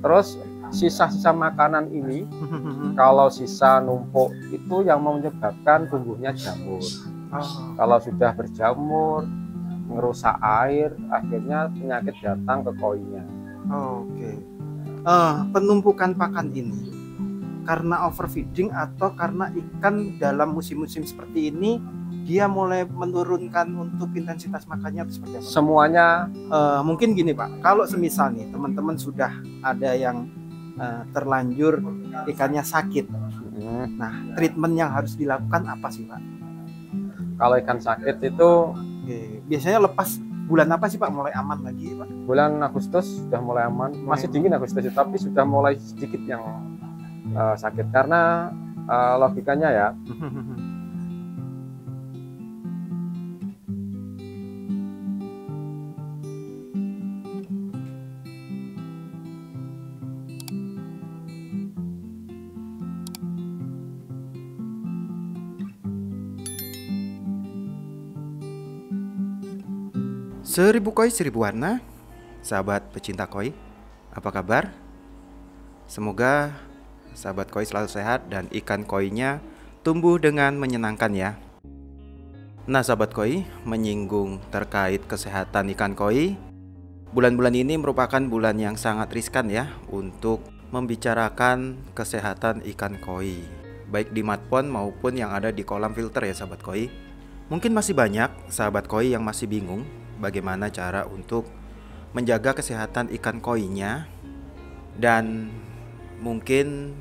Terus sisa-sisa makanan ini kalau sisa numpuk itu yang menyebabkan tumbuhnya jamur. Kalau sudah berjamur, merusak air, akhirnya penyakit datang ke koinya. Oke. Penumpukan pakan ini karena overfeeding atau karena ikan dalam musim-musim seperti ini dia mulai menurunkan untuk intensitas makannya atau seperti apa? Semuanya Mungkin gini Pak, kalau semisal nih teman-teman sudah ada yang terlanjur ikannya sakit, nah treatment yang harus dilakukan apa sih Pak? kalau ikan sakit itu Biasanya lepas bulan apa sih Pak mulai aman lagi Pak? bulan Agustus sudah mulai aman, masih dingin Agustus tapi sudah mulai sedikit yang sakit karena logikanya ya. Seribu koi seribu warna, sahabat pecinta koi, apa kabar? Semoga sahabat koi selalu sehat dan ikan koinya tumbuh dengan menyenangkan ya. Nah sahabat koi, menyinggung terkait kesehatan ikan koi, bulan-bulan ini merupakan bulan yang sangat riskan ya untuk membicarakan kesehatan ikan koi, baik di mud pond maupun yang ada di kolam filter ya sahabat koi. Mungkin masih banyak sahabat koi yang masih bingung bagaimana cara untuk menjaga kesehatan ikan koinya, dan mungkin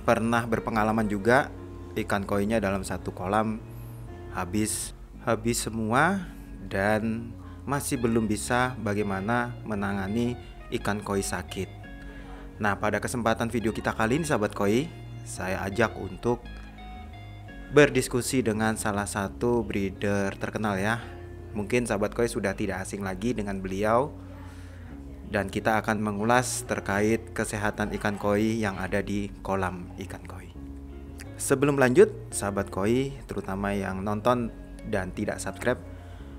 pernah berpengalaman juga ikan koinya dalam satu kolam habis semua dan masih belum bisa bagaimana menangani ikan koi sakit. Nah, pada kesempatan video kita kali ini sahabat koi, saya ajak untuk berdiskusi dengan salah satu breeder terkenal ya. Mungkin sahabat koi sudah tidak asing lagi dengan beliau, dan kita akan mengulas terkait kesehatan ikan koi yang ada di kolam ikan koi. Sebelum lanjut, sahabat koi terutama yang nonton dan tidak subscribe,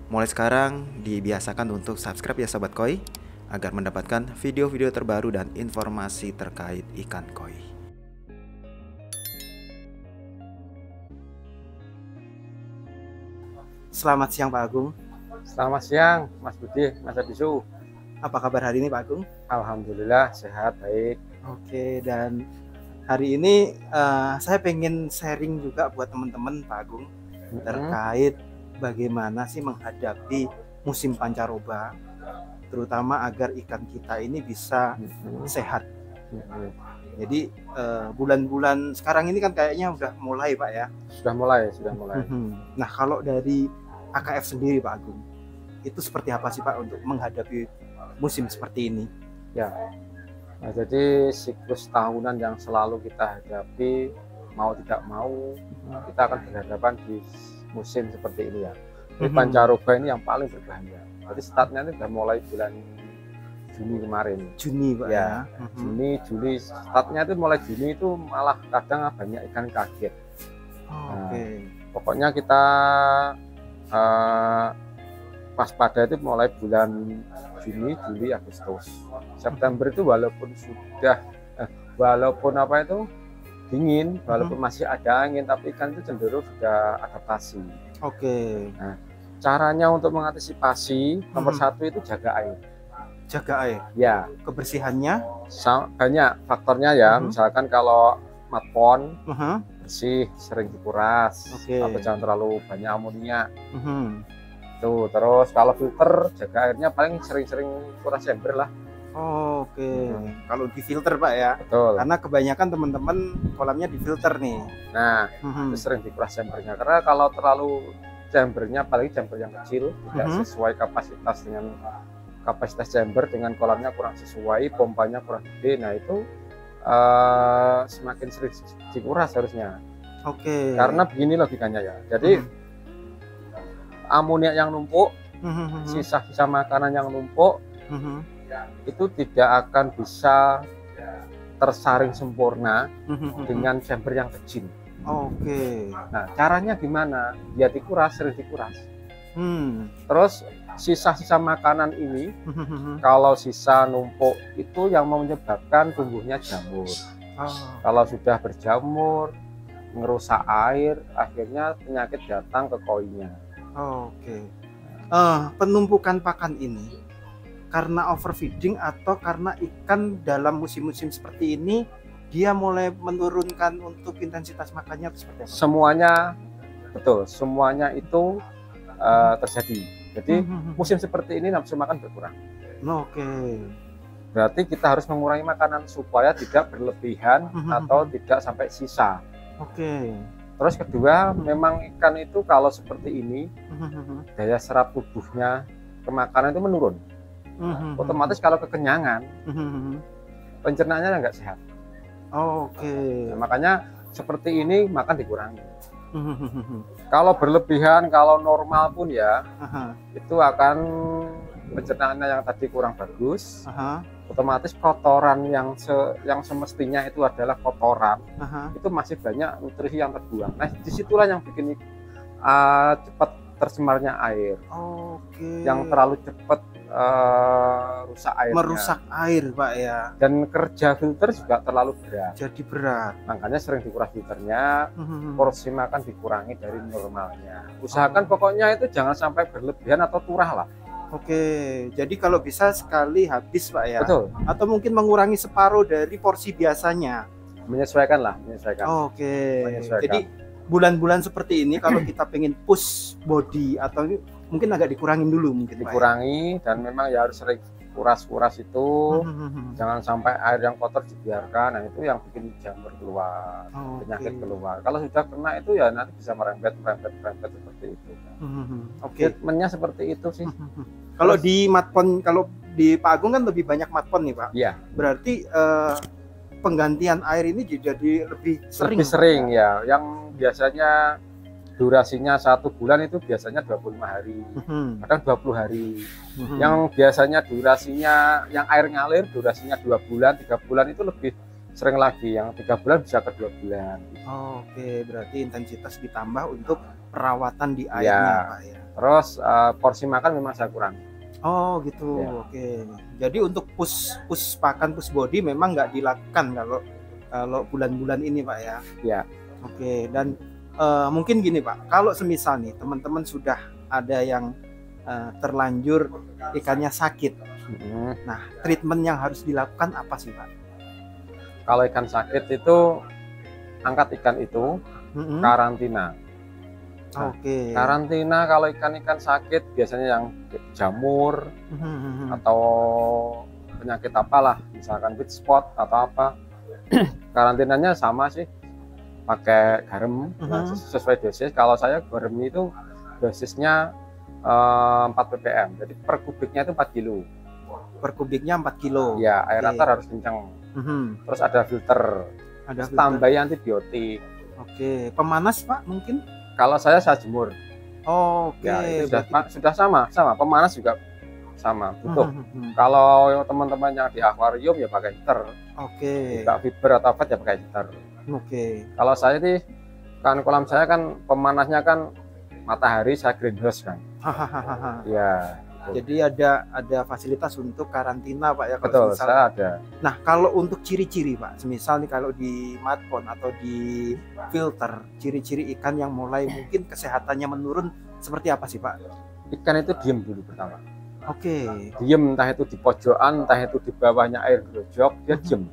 mulai sekarang dibiasakan untuk subscribe ya sahabat koi, agar mendapatkan video-video terbaru dan informasi terkait ikan koi. Selamat siang Pak Agung. Selamat siang Mas Budi, Mas Abisu. Apa kabar hari ini Pak Agung? Alhamdulillah sehat, baik. Oke, dan hari ini saya pengen sharing juga buat teman-teman Pak Agung terkait bagaimana sih menghadapi musim pancaroba, terutama agar ikan kita ini bisa sehat. Jadi bulan-bulan sekarang ini kan kayaknya udah mulai Pak ya? Sudah mulai. Nah kalau dari AKF sendiri Pak Agung, itu seperti apa sih Pak untuk menghadapi musim seperti ini? Ya, nah, jadi siklus tahunan yang selalu kita hadapi, mau tidak mau kita akan berhadapan di musim seperti ini ya. Jadi pancaroba ini yang paling berbahaya. Jadi startnya ini sudah mulai bulan Juni kemarin. Juni Pak ya? Juni, Juli, startnya itu mulai Juni itu malah kadang banyak ikan kaget. Pokoknya kita waspada itu mulai bulan Juni, Juli, Agustus. September itu walaupun dingin, walaupun masih ada angin, tapi ikan itu cenderung sudah adaptasi. Nah, caranya untuk mengantisipasi nomor satu itu jaga air. Jaga air? Ya. Kebersihannya? Banyak faktornya ya. Misalkan kalau mud pond bersih, sering dikuras, atau jangan terlalu banyak amonia. Tuh, terus kalau filter jaga airnya paling sering-sering kuras chamber lah. Kalau di filter Pak ya. Betul. Karena kebanyakan teman-teman kolamnya di filter nih. Nah, itu sering dikuras chambernya, karena kalau terlalu chambernya, apalagi chamber yang kecil, tidak sesuai kapasitas dengan kapasitas chamber dengan kolamnya kurang sesuai, pompanya kurang gede, nah itu semakin sering dikuras harusnya. Karena begini logikanya ya. Jadi amonia yang numpuk, sisa-sisa makanan yang numpuk, itu tidak akan bisa tersaring sempurna dengan chamber yang kecil. Oke. Nah, caranya gimana? Biar dikuras, sering dikuras. Terus sisa-sisa makanan ini kalau sisa numpuk itu yang menyebabkan tumbuhnya jamur. Kalau sudah berjamur, merusak air, akhirnya penyakit datang ke koinya. Oke. Penumpukan pakan ini karena overfeeding atau karena ikan dalam musim-musim seperti ini dia mulai menurunkan untuk intensitas makannya atau seperti apa? Semuanya betul, semuanya itu terjadi. Jadi musim seperti ini nafsu makan berkurang. Oke. Berarti kita harus mengurangi makanan supaya tidak berlebihan atau tidak sampai sisa. Oke. Terus kedua, memang ikan itu kalau seperti ini daya serap tubuhnya ke makanan itu menurun. Otomatis kalau kekenyangan, pencernaannya nggak sehat. Oke. Nah, makanya seperti ini makan dikurangi. Kalau berlebihan, kalau normal pun ya, itu akan pencernaannya yang tadi kurang bagus. Otomatis kotoran yang semestinya itu adalah kotoran, itu masih banyak nutrisi yang terbuang. Nah, disitulah yang bikin cepat tercemarnya air. Yang terlalu cepat rusak airnya. Merusak air, Pak ya. Dan kerja filter juga terlalu berat. Jadi berat. Makanya sering dikuras filternya, porsi makan dikurangi dari normalnya. Usahakan pokoknya itu jangan sampai berlebihan atau turah lah. Oke, jadi kalau bisa sekali habis, Pak ya. Betul. Atau mungkin mengurangi separuh dari porsi biasanya. Menyesuaikan lah, menyesuaikan. Oke. Menyesuaikan. Jadi bulan-bulan seperti ini kalau kita pengen push body atau mungkin agak dikurangin dulu mungkin, dikurangi, Pak ya? Dan memang ya harus sering kuras-kuras itu. Jangan sampai air yang kotor dibiarkan. Nah, itu yang bikin jamur keluar, penyakit keluar. Kalau sudah kena itu ya nanti bisa merembet seperti itu. Treatmentnya seperti itu sih. Kalau di matpon, kalau di Pak Agung kan lebih banyak matpon nih, Pak. Iya. Berarti penggantian air ini jadi lebih sering. Lebih sering ya. Yang biasanya durasinya 1 bulan itu biasanya 25 hari, kadang 20 hari. Yang biasanya durasinya, yang air ngalir durasinya 2 bulan, 3 bulan itu lebih sering lagi. Yang 3 bulan bisa ke 2 bulan. Oke, berarti intensitas ditambah untuk perawatan di airnya, Pak ya. Terus porsi makan memang saya kurangi. Oh gitu, oke. Jadi untuk push pakan, push body memang nggak dilakukan kalau bulan-bulan ini, Pak ya. Ya. Oke, dan mungkin gini, Pak, kalau semisal nih teman-teman sudah ada yang terlanjur ikannya sakit, nah treatment yang harus dilakukan apa sih, Pak? Kalau ikan sakit itu angkat ikan itu, karantina. Oke. Karantina kalau ikan-ikan sakit biasanya yang jamur atau penyakit apalah, misalkan white spot atau apa. Karantinanya sama sih, pakai garam sesuai dosis. Kalau saya garam itu dosisnya 4 ppm, jadi per kubiknya itu 4 kilo. Per kubiknya 4 kilo. Ya, aerator harus kencang. Terus ada filter, tambahi antibiotik. Oke, pemanas, Pak, mungkin? Kalau saya jemur. Oke, ya, itu sudah sama. Pemanas juga sama, butuh. Kalau teman-teman yang di akuarium ya pakai heater. Oke. Buka fiber atau apa ya pakai heater. Oke. Kalau saya sih kan kolam saya kan pemanasnya kan matahari, saya greenhouse kan. Ya. Jadi ada fasilitas untuk karantina, Pak ya. Betul, saya ada. Nah, kalau untuk ciri-ciri, Pak, semisal nih kalau di matpon atau di filter, ciri-ciri ikan yang mulai mungkin kesehatannya menurun seperti apa sih, Pak? Ikan itu diem dulu pertama. Oke. Diem, entah itu di pojokan, entah itu di bawahnya air grojok, dia diem.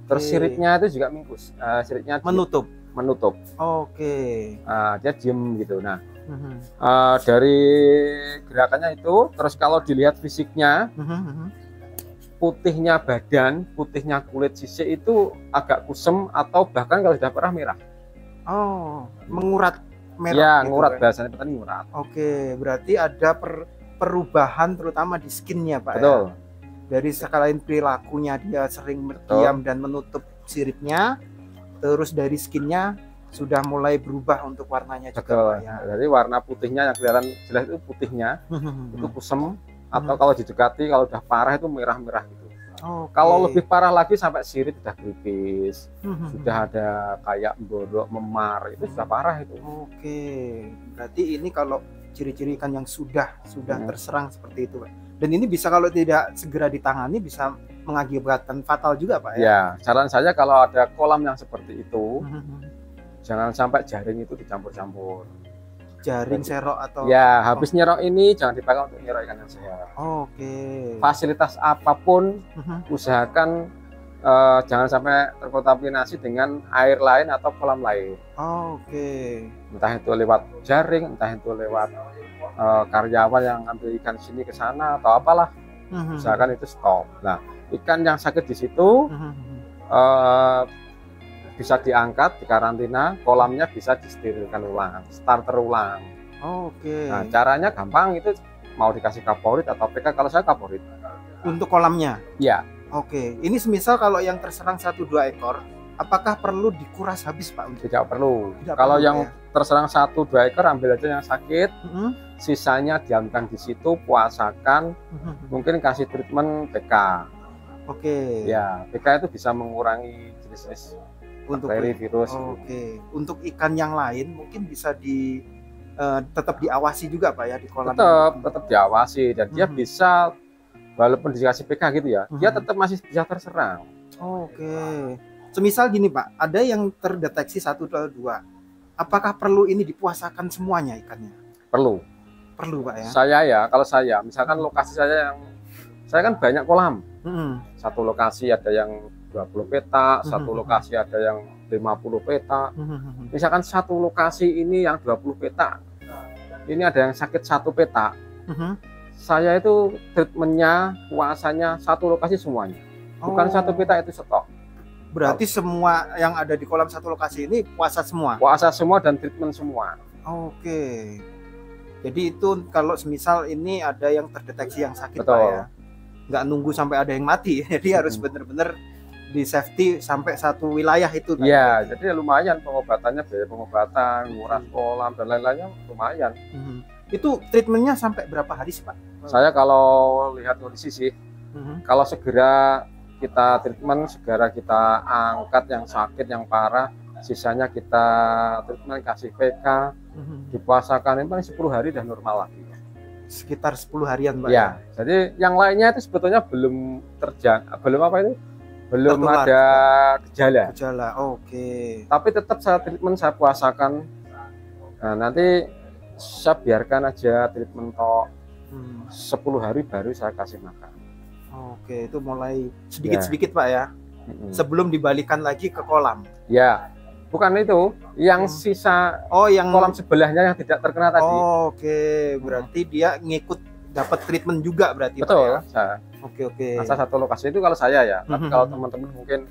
Terus siripnya itu juga mingkus, siripnya menutup. Oke. Dia diem gitu. Nah, dari gerakannya itu, terus kalau dilihat fisiknya, putihnya badan, putihnya kulit sisik itu agak kusem atau bahkan kalau sudah perah merah. Mengurat merah. Ya, gitu, ngurat kan? bahasanya petani ngurat. Oke, berarti ada perubahan terutama di skinnya, Pak. Betul. Ya? Dari sekalian perilakunya dia sering berdiam dan menutup siripnya, terus dari skinnya sudah mulai berubah untuk warnanya juga. Betul. Pak, ya? Jadi warna putihnya yang kelihatan jelas itu putihnya itu kusem, atau kalau didekati kalau udah parah itu merah-merah gitu. Kalau lebih parah lagi sampai sirip sudah keripis, sudah ada kayak borok memar, itu sudah parah itu. Oke, berarti ini kalau ciri-ciri ikan yang sudah terserang seperti itu, Pak. Dan ini bisa kalau tidak segera ditangani bisa mengakibatkan fatal juga, Pak ya. Ya, saran saya kalau ada kolam yang seperti itu, jangan sampai jaring itu dicampur-campur. Jaring, serok atau ya habis nyerok ini jangan dipakai untuk nyerok ikan yang sehat. Oke. Fasilitas apapun usahakan jangan sampai terkontaminasi dengan air lain atau kolam lain. Oke. Entah itu lewat jaring, entah itu lewat karyawan yang ambil ikan sini ke sana atau apalah. Usahakan itu stop. Nah, ikan yang sakit di situ bisa diangkat, dikarantina, kolamnya bisa disterilkan ulang, starter ulang. Oke. Nah, caranya gampang, itu mau dikasih kaporit atau PK. Kalau saya kaporit. Untuk kolamnya? Ya. Oke. Ini semisal kalau yang terserang 1-2 ekor, apakah perlu dikuras habis, Pak? Tidak perlu. Tidak Kalau perlu, yang ya? terserang 1-2 ekor, ambil aja yang sakit, sisanya diamkan di situ, puasakan, mungkin kasih treatment PK. Oke. Ya, PK itu bisa mengurangi jenis-jenis bakteri, virus. Oke. Untuk ikan yang lain mungkin bisa tetap diawasi juga, Pak ya, di kolam. Tetap diawasi, dan dia bisa, walaupun dikasih PK gitu ya, dia tetap masih bisa terserang. Oke. Semisal gini, Pak, ada yang terdeteksi 1-2, apakah perlu ini dipuasakan semuanya ikannya? Perlu, Pak ya. Kalau saya, misalkan lokasi saya kan banyak kolam. Satu lokasi ada yang 20 petak, satu lokasi ada yang 50 petak. Misalkan satu lokasi ini yang 20 petak, ini ada yang sakit 1 petak. Saya itu treatmentnya, puasanya satu lokasi semuanya, bukan 1 petak itu stok. Berarti semua yang ada di kolam satu lokasi ini puasa semua? Puasa semua dan treatment semua. Oke. Jadi itu kalau semisal ini ada yang terdeteksi yang sakit, betul, Pak ya, nggak nunggu sampai ada yang mati. Jadi harus benar-benar di safety sampai satu wilayah itu. Iya, jadi lumayan pengobatannya, biaya pengobatan, nguras kolam dan lain-lainnya lumayan. Itu treatmentnya sampai berapa hari sih, Pak? Saya kalau lihat kondisi sih, kalau segera kita treatment, segera kita angkat yang sakit, yang parah, sisanya kita treatment, kasih PK, dipuasakan, ini paling 10 hari dan normal lagi. Sekitar 10 harian, Pak. Ya, jadi yang lainnya itu sebetulnya belum belum tertular, ada gejala. Oke. Tapi tetap saya treatment, saya puasakan. Nah, nanti saya biarkan aja treatment tok. 10 hari baru saya kasih makan. Oke, itu mulai sedikit-sedikit, Pak ya. Sebelum dibalikan lagi ke kolam. Ya, bukan itu, yang sisa yang kolam sebelahnya yang tidak terkena tadi. Oke, berarti dia ngikut dapat treatment juga berarti. Betul, Pak ya? Oke. Masa satu lokasi itu kalau saya ya. Tapi kalau teman-teman mungkin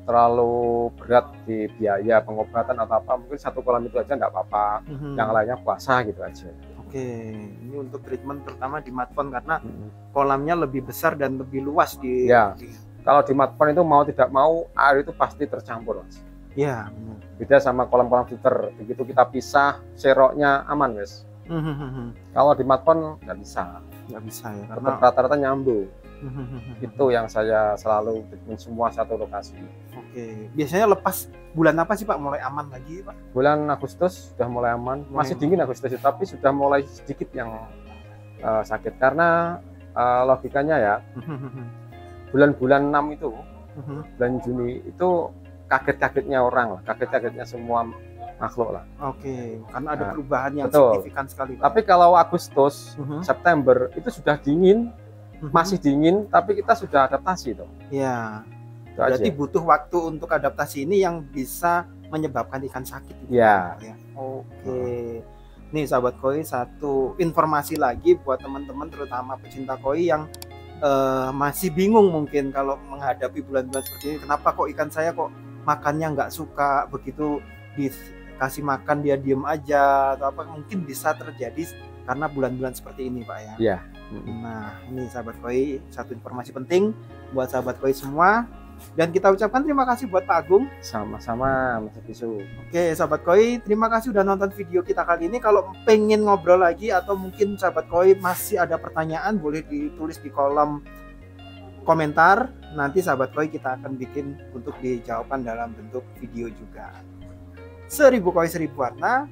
terlalu berat di biaya pengobatan atau apa, mungkin satu kolam itu aja enggak apa-apa. Yang lainnya puasa gitu aja. Oke, ini untuk treatment terutama di matpon karena kolamnya lebih besar dan lebih luas di. Ya. Kalau di matpon itu mau tidak mau air itu pasti tercampur, Mas. Ya. Beda sama kolam-kolam filter. Begitu kita pisah, seroknya aman, Mas. Kalau di matpon nggak bisa ya, karena rata-rata nyambung. Itu yang saya selalu treatment semua satu lokasi. Oke, biasanya lepas bulan apa sih, Pak, mulai aman lagi, Pak? Bulan Agustus sudah mulai aman. Masih dingin Agustus, tapi sudah mulai sedikit yang sakit karena logikanya ya, bulan-bulan 6 itu, bulan Juni itu kaget-kagetnya orang lah, kaget-kagetnya semua makhluk lah. Oke, karena ada perubahan yang signifikan sekali, Pak. Tapi kalau Agustus, September itu sudah dingin, masih dingin, tapi kita sudah adaptasi tuh. Ya, berarti butuh waktu untuk adaptasi ini yang bisa menyebabkan ikan sakit. Ya. Oke. Nih sahabat koi, satu informasi lagi buat teman-teman terutama pecinta koi yang masih bingung mungkin kalau menghadapi bulan-bulan seperti ini. Kenapa kok ikan saya kok makannya nggak suka, begitu dikasih makan dia diem aja atau apa, mungkin bisa terjadi karena bulan-bulan seperti ini, Pak ya. Iya. Nah, ini sahabat koi, satu informasi penting buat sahabat koi semua. Dan kita ucapkan terima kasih buat Pak Agung. Sama-sama, Mas Bisu. Oke, sahabat koi, terima kasih udah nonton video kita kali ini. Kalau pengen ngobrol lagi atau mungkin sahabat koi masih ada pertanyaan, boleh ditulis di kolom komentar. Nanti sahabat koi kita akan bikin untuk dijawabkan dalam bentuk video juga. 1000 koi 1000 warna.